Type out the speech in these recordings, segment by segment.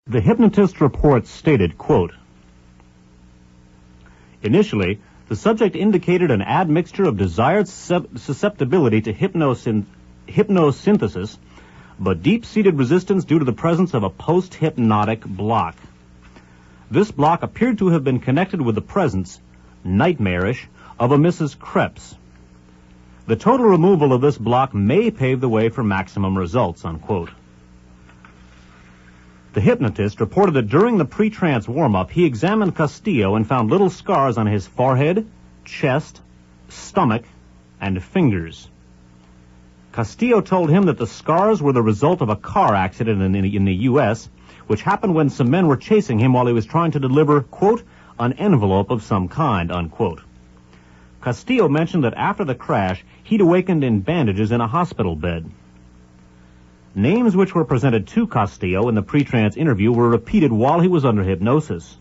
The hypnotist's report stated, quote, "Initially, the subject indicated an admixture of desired susceptibility to hypnosynthesis, but deep-seated resistance due to the presence of a post-hypnotic block. This block appeared to have been connected with the presence, nightmarish, of a Mrs. Krebs. The total removal of this block may pave the way for maximum results," unquote. The hypnotist reported that during the pre-trance warm-up, he examined Castillo and found little scars on his forehead, chest, stomach, and fingers. Castillo told him that the scars were the result of a car accident in the U.S., which happened when some men were chasing him while he was trying to deliver, quote, "an envelope of some kind," unquote. Castillo mentioned that after the crash, he'd awakened in bandages in a hospital bed. Names which were presented to Castillo in the pre-trance interview were repeated while he was under hypnosis.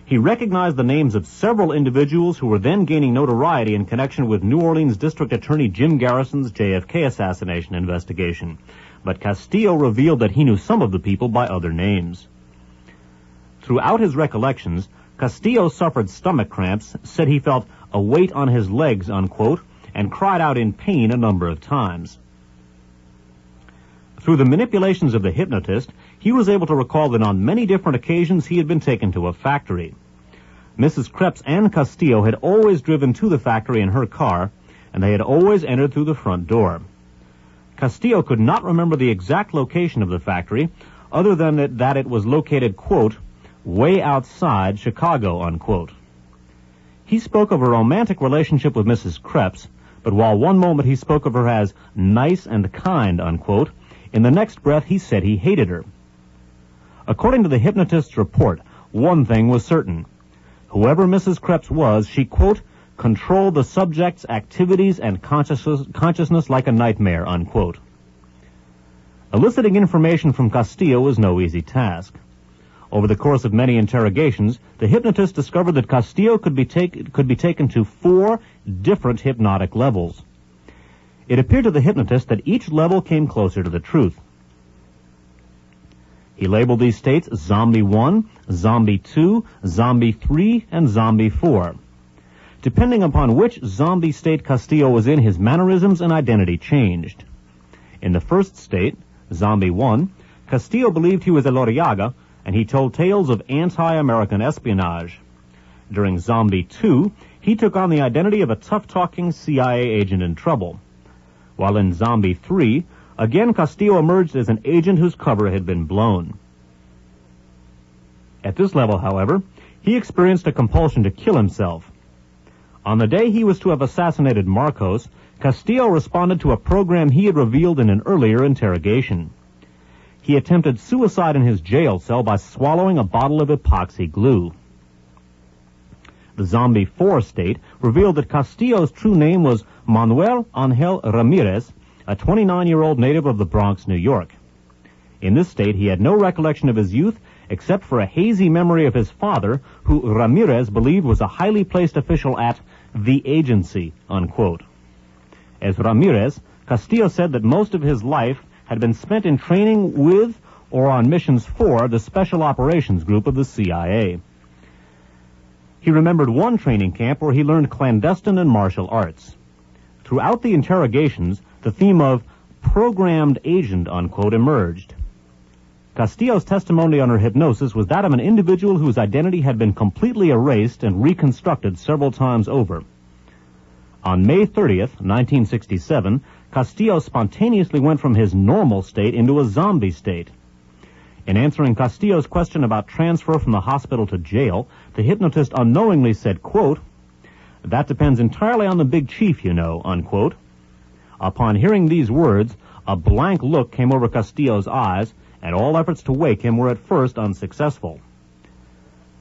He recognized the names of several individuals who were then gaining notoriety in connection with New Orleans District Attorney Jim Garrison's JFK assassination investigation, but Castillo revealed that he knew some of the people by other names. Throughout his recollections, Castillo suffered stomach cramps, said he felt a weight on his legs, unquote, and cried out in pain a number of times. Through the manipulations of the hypnotist, he was able to recall that on many different occasions he had been taken to a factory. Mrs. Krebs and Castillo had always driven to the factory in her car, and they had always entered through the front door. Castillo could not remember the exact location of the factory, other than that it was located, quote, "way outside Chicago," unquote. He spoke of a romantic relationship with Mrs. Krebs, but while one moment he spoke of her as nice and kind, unquote, in the next breath he said he hated her. According to the hypnotist's report, one thing was certain. Whoever Mrs. Krebs was, she, quote, "controlled the subject's activities and consciousness like a nightmare," unquote. Eliciting information from Castillo was no easy task. Over the course of many interrogations, the hypnotist discovered that Castillo could be taken to 4 different hypnotic levels. It appeared to the hypnotist that each level came closer to the truth. He labeled these states Zombie 1, Zombie 2, Zombie 3, and Zombie 4. Depending upon which zombie state Castillo was in, his mannerisms and identity changed. In the first state, Zombie 1, Castillo believed he was a Loriaga, and he told tales of anti-American espionage. During Zombie 2, he took on the identity of a tough-talking CIA agent in trouble. While in Zombie 3, again Castillo emerged as an agent whose cover had been blown. At this level, however, he experienced a compulsion to kill himself. On the day he was to have assassinated Marcos, Castillo responded to a program he had revealed in an earlier interrogation. He attempted suicide in his jail cell by swallowing a bottle of epoxy glue. The Zombie 4 state revealed that Castillo's true name was Manuel Angel Ramirez, a 29-year-old native of the Bronx, New York. In this state, he had no recollection of his youth except for a hazy memory of his father, who Ramirez believed was a highly placed official at the agency, unquote. As Ramirez, Castillo said that most of his life had been spent in training with or on missions for the Special Operations Group of the CIA. He remembered one training camp where he learned clandestine and martial arts. Throughout the interrogations, the theme of programmed agent, unquote, emerged. Castillo's testimony under hypnosis was that of an individual whose identity had been completely erased and reconstructed several times over. On May 30th, 1967, Castillo spontaneously went from his normal state into a zombie state. In answering Castillo's question about transfer from the hospital to jail, the hypnotist unknowingly said, quote, "That depends entirely on the big chief, you know," unquote. Upon hearing these words, a blank look came over Castillo's eyes, and all efforts to wake him were at first unsuccessful.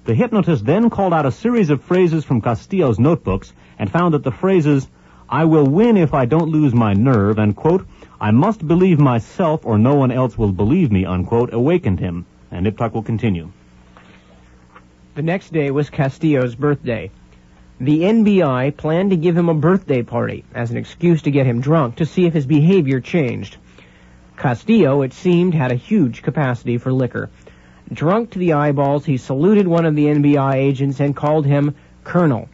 The hypnotist then called out a series of phrases from Castillo's notebooks and found that the phrases, "I will win if I don't lose my nerve," and, quote, "I must believe myself or no one else will believe me," unquote, awakened him. And Iptak will continue. The next day was Castillo's birthday. The NBI planned to give him a birthday party as an excuse to get him drunk to see if his behavior changed. Castillo, it seemed, had a huge capacity for liquor. Drunk to the eyeballs, he saluted one of the NBI agents and called him Colonel.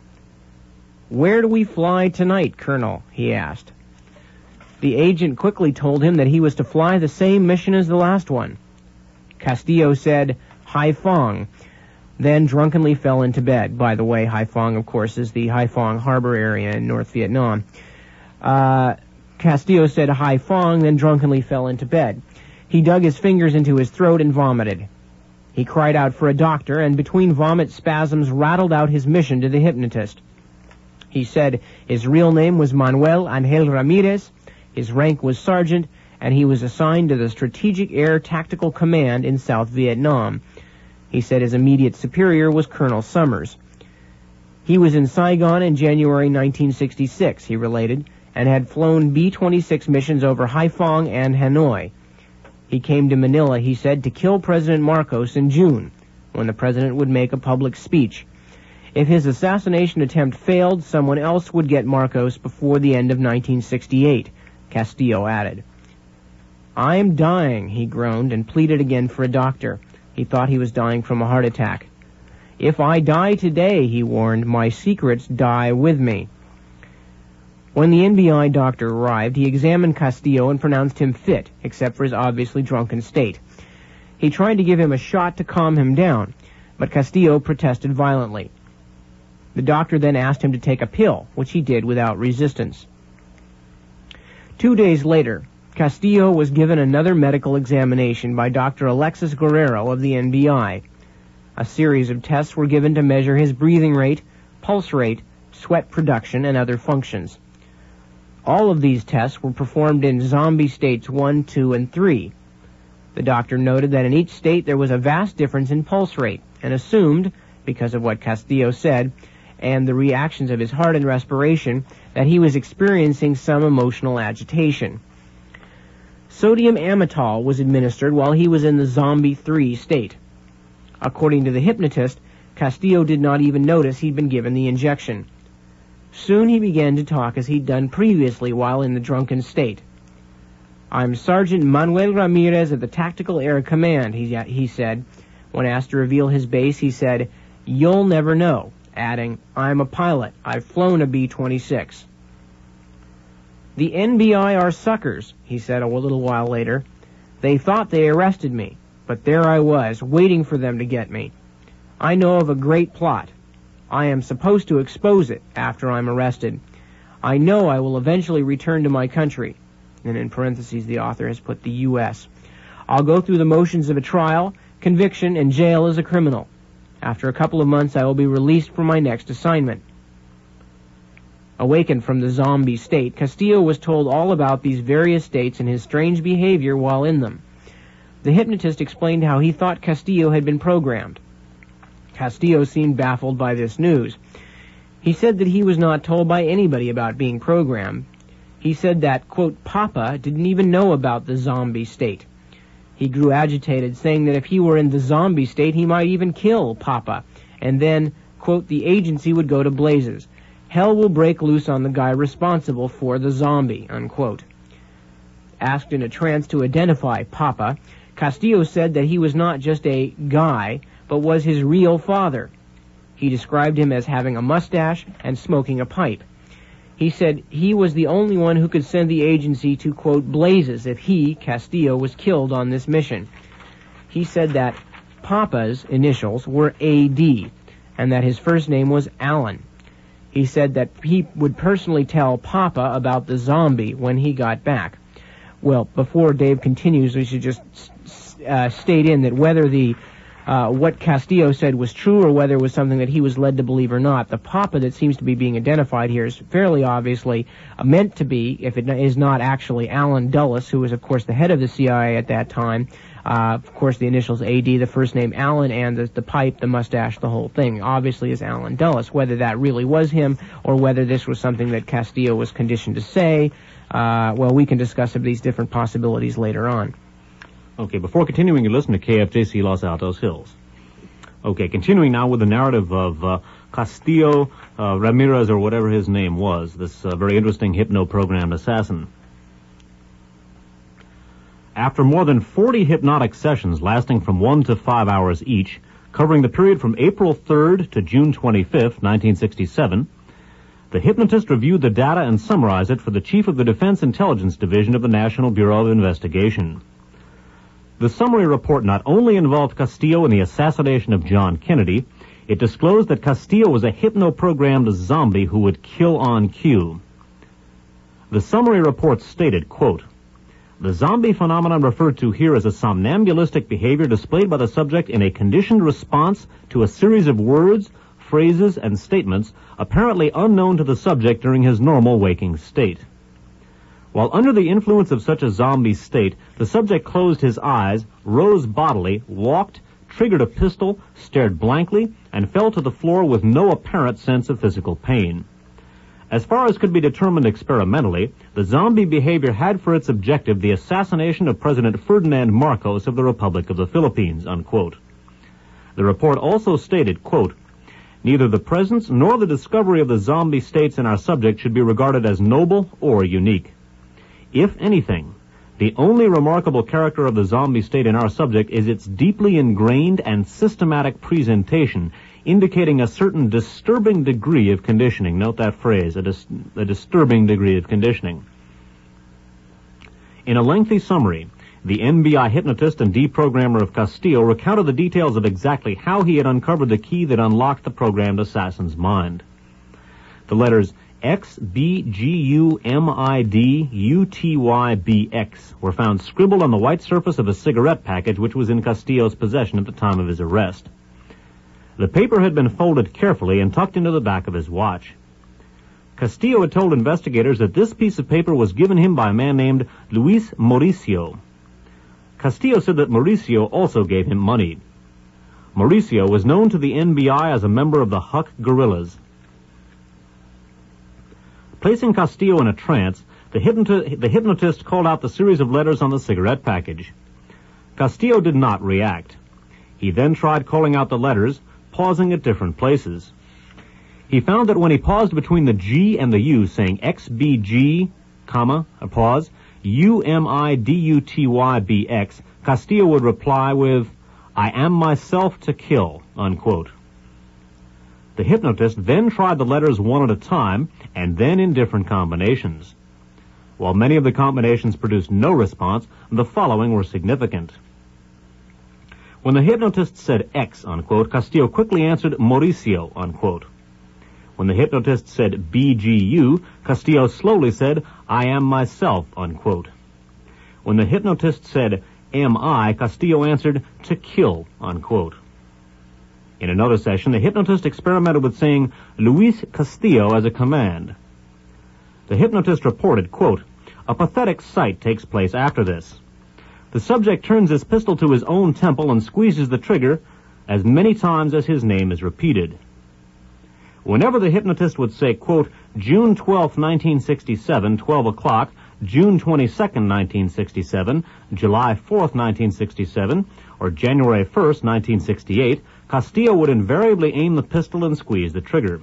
"Where do we fly tonight, Colonel?" he asked. The agent quickly told him that he was to fly the same mission as the last one. Castillo said, "Haiphong," then drunkenly fell into bed. By the way, Haiphong, of course, is the Haiphong harbor area in North Vietnam. Castillo said Haiphong, then drunkenly fell into bed. He dug his fingers into his throat and vomited. He cried out for a doctor, and between vomit spasms rattled out his mission to the hypnotist. He said his real name was Manuel Angel Ramirez, his rank was sergeant, and he was assigned to the Strategic Air Tactical Command in South Vietnam. He said his immediate superior was Colonel Summers. He was in Saigon in January 1966, he related, and had flown B-26 missions over Haiphong and Hanoi. He came to Manila, he said, to kill President Marcos in June, when the president would make a public speech. If his assassination attempt failed, someone else would get Marcos before the end of 1968, Castillo added. "I'm dying," he groaned, and pleaded again for a doctor. He thought he was dying from a heart attack. "If I die today," he warned, "my secrets die with me." When the NBI doctor arrived, he examined Castillo and pronounced him fit, except for his obviously drunken state. He tried to give him a shot to calm him down, but Castillo protested violently. The doctor then asked him to take a pill, which he did without resistance. 2 days later, Castillo was given another medical examination by Dr. Alexis Guerrero of the NBI. A series of tests were given to measure his breathing rate, pulse rate, sweat production, and other functions. All of these tests were performed in zombie states 1, 2, and 3. The doctor noted that in each state there was a vast difference in pulse rate, and assumed, because of what Castillo said, and the reactions of his heart and respiration, that he was experiencing some emotional agitation. Sodium amytal was administered while he was in the zombie 3 state. According to the hypnotist, Castillo did not even notice he'd been given the injection. Soon he began to talk as he'd done previously while in the drunken state. "I'm Sergeant Manuel Ramirez of the Tactical Air Command," he said. When asked to reveal his base, he said, "You'll never know," adding, "I'm a pilot. I've flown a B-26. "The NBI are suckers," he said a little while later. "They thought they arrested me, but there I was, waiting for them to get me. I know of a great plot. I am supposed to expose it after I'm arrested. I know I will eventually return to my country." And in parentheses, the author has put the U.S. "I'll go through the motions of a trial, conviction, and jail as a criminal. After a couple of months, I will be released for my next assignment." Awakened from the zombie state, Castillo was told all about these various states and his strange behavior while in them. The hypnotist explained how he thought Castillo had been programmed. Castillo seemed baffled by this news. He said that he was not told by anybody about being programmed. He said that, quote, "Papa didn't even know about the zombie state." He grew agitated, saying that if he were in the zombie state, he might even kill Papa. And then, quote, "the agency would go to blazes. Hell will break loose on the guy responsible for the zombie," unquote. Asked in a trance to identify Papa, Castillo said that he was not just a guy, but was his real father. He described him as having a mustache and smoking a pipe. He said he was the only one who could send the agency to, quote, blazes if he, Castillo, was killed on this mission. He said that Papa's initials were A.D., and that his first name was Alan. He said that he would personally tell Papa about the zombie when he got back. Well, before Dave continues, we should just state in that whether what Castillo said was true or whether it was something that he was led to believe or not, the Papa that seems to be being identified here is fairly obviously meant to be, if it is not actually Alan Dulles, who was, of course, the head of the CIA at that time. Of course, the initials A.D., the first name Alan, and the pipe, the mustache, the whole thing, obviously is Alan Dulles. Whether that really was him or whether this was something that Castillo was conditioned to say, well, we can discuss these different possibilities later on. Okay, before continuing, you listen to KFJC Los Altos Hills. Okay, continuing now with the narrative of Castillo Ramirez, or whatever his name was, this very interesting hypno-programmed assassin. After more than 40 hypnotic sessions lasting from 1 to 5 hours each, covering the period from April 3rd to June 25th, 1967, the hypnotist reviewed the data and summarized it for the Chief of the Defense Intelligence Division of the National Bureau of Investigation. The summary report not only involved Castillo in the assassination of John Kennedy, it disclosed that Castillo was a hypno-programmed zombie who would kill on cue. The summary report stated, quote, "The zombie phenomenon referred to here is a somnambulistic behavior displayed by the subject in a conditioned response to a series of words, phrases, and statements apparently unknown to the subject during his normal waking state. While under the influence of such a zombie state, the subject closed his eyes, rose bodily, walked, triggered a pistol, stared blankly, and fell to the floor with no apparent sense of physical pain. As far as could be determined experimentally, the zombie behavior had for its objective the assassination of President Ferdinand Marcos of the Republic of the Philippines," unquote. The report also stated, quote, "Neither the presence nor the discovery of the zombie states in our subject should be regarded as noble or unique. If anything, the only remarkable character of the zombie state in our subject is its deeply ingrained and systematic presentation, indicating a certain disturbing degree of conditioning." Note that phrase, a disturbing degree of conditioning. In a lengthy summary, the NBI hypnotist and deprogrammer of Castillo recounted the details of exactly how he had uncovered the key that unlocked the programmed assassin's mind. The letters XBGUMIDUTYBX were found scribbled on the white surface of a cigarette package which was in Castillo's possession at the time of his arrest. The paper had been folded carefully and tucked into the back of his watch. Castillo had told investigators that this piece of paper was given him by a man named Luis Mauricio. Castillo said that Mauricio also gave him money. Mauricio was known to the NBI as a member of the Huck Guerrillas. Placing Castillo in a trance, the hypnotist called out the series of letters on the cigarette package. Castillo did not react. He then tried calling out the letters, pausing at different places. He found that when he paused between the G and the U, saying XBG, a pause, UMIDUTYBX, Castillo would reply with, "I am myself to kill," unquote. The hypnotist then tried the letters one at a time, and then in different combinations. While many of the combinations produced no response, the following were significant. When the hypnotist said X, unquote, Castillo quickly answered Mauricio, unquote. When the hypnotist said BGU, Castillo slowly said, "I am myself," unquote. When the hypnotist said MI, Castillo answered, "To kill," unquote. In another session, the hypnotist experimented with saying Luis Castillo as a command. The hypnotist reported, quote, "A pathetic sight takes place after this. The subject turns his pistol to his own temple and squeezes the trigger as many times as his name is repeated. Whenever the hypnotist would say, quote, June 12, 1967, 12 o'clock, June 22nd, 1967, July 4th, 1967, or January 1st, 1968, Castillo would invariably aim the pistol and squeeze the trigger.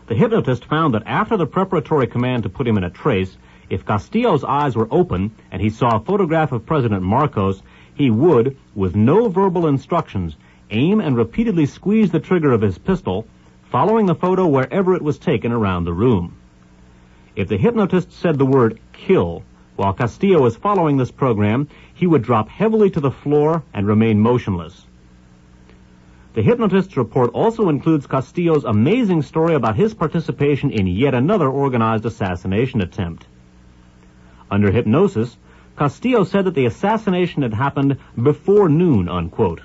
The hypnotist found that after the preparatory command to put him in a trace, if Castillo's eyes were open and he saw a photograph of President Marcos, he would, with no verbal instructions, aim and repeatedly squeeze the trigger of his pistol, following the photo wherever it was taken around the room. If the hypnotist said the word kill while Castillo was following this program, he would drop heavily to the floor and remain motionless. The hypnotist's report also includes Castillo's amazing story about his participation in yet another organized assassination attempt. Under hypnosis, Castillo said that the assassination had happened before noon, unquote.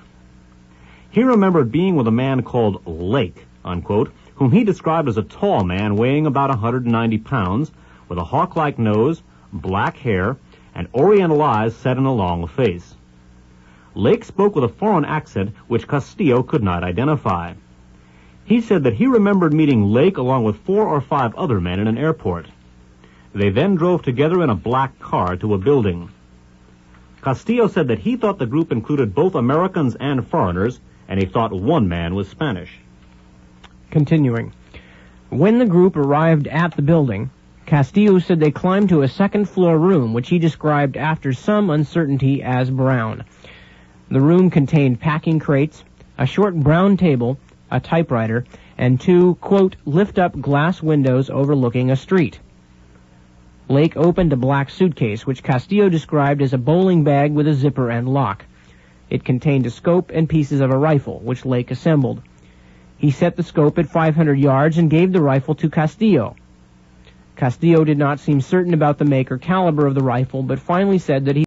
He remembered being with a man called Lake, unquote, whom he described as a tall man weighing about 190 pounds, with a hawk-like nose, black hair, and oriental eyes set in a long face. Lake spoke with a foreign accent which Castillo could not identify. He said that he remembered meeting Lake along with 4 or 5 other men in an airport. They then drove together in a black car to a building. Castillo said that he thought the group included both Americans and foreigners, and he thought one man was Spanish. Continuing. When the group arrived at the building, Castillo said they climbed to a second-floor room, which he described after some uncertainty as brown. The room contained packing crates, a short brown table, a typewriter, and two, quote, lift-up glass windows overlooking a street. Lake opened a black suitcase, which Castillo described as a bowling bag with a zipper and lock. It contained a scope and pieces of a rifle, which Lake assembled. He set the scope at 500 yards and gave the rifle to Castillo. Castillo did not seem certain about the make or caliber of the rifle, but finally said that he